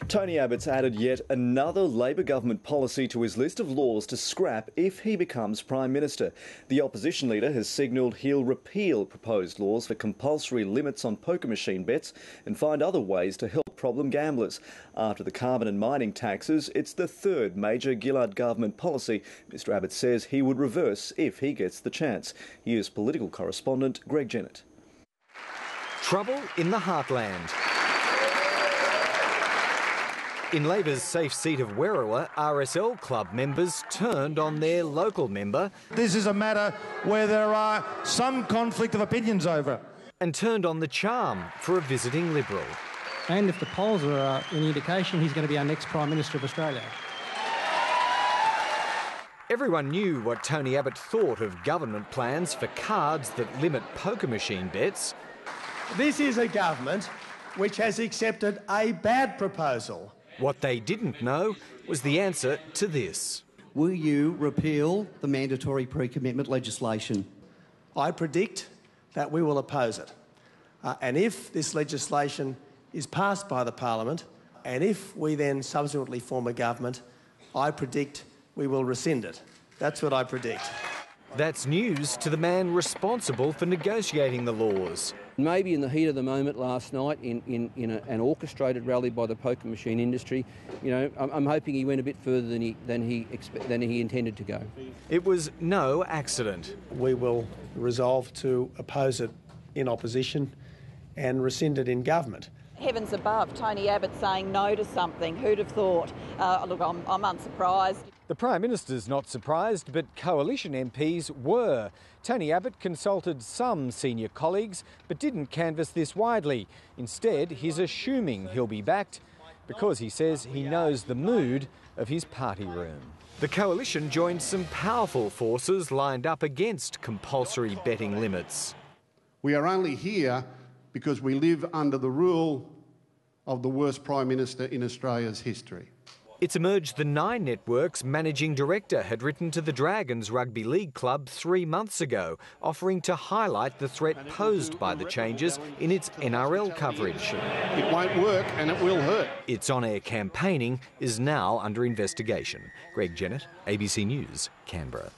Tony Abbott's added yet another Labor government policy to his list of laws to scrap if he becomes Prime Minister. The opposition leader has signalled he'll repeal proposed laws for compulsory limits on poker machine bets and find other ways to help problem gamblers. After the carbon and mining taxes, it's the third major Gillard government policy Mr Abbott says he would reverse if he gets the chance. Here's political correspondent Greg Jennett. Trouble in the heartland. In Labor's safe seat of Werriwa, RSL club members turned on their local member. This is a matter where there are some conflict of opinions over. And turned on the charm for a visiting Liberal. And if the polls are any indication, he's going to be our next Prime Minister of Australia. Everyone knew what Tony Abbott thought of government plans for cards that limit poker machine bets. This is a government which has accepted a bad proposal. What they didn't know was the answer to this. Will you repeal the mandatory pre-commitment legislation? I predict that we will oppose it. And if this legislation is passed by the Parliament, and if we then subsequently form a government, I predict we will rescind it. That's what I predict. That's news to the man responsible for negotiating the laws. Maybe in the heat of the moment last night, in an orchestrated rally by the poker machine industry, you know, I'm hoping he went a bit further than he intended to go. It was no accident. We will resolve to oppose it in opposition and rescind it in government. Heavens above, Tony Abbott saying no to something. Who'd have thought? Look, I'm unsurprised. The Prime Minister's not surprised, but coalition MPs were. Tony Abbott consulted some senior colleagues, but didn't canvass this widely. Instead, he's assuming he'll be backed because he says he knows the mood of his party room. The coalition joined some powerful forces lined up against compulsory betting limits. We are only here because we live under the rule of the worst Prime Minister in Australia's history. It's emerged the Nine Network's managing director had written to the Dragons Rugby League Club 3 months ago, offering to highlight the threat posed by the changes in its NRL coverage. It won't work and it will hurt. Its on-air campaigning is now under investigation. Greg Jennett, ABC News, Canberra.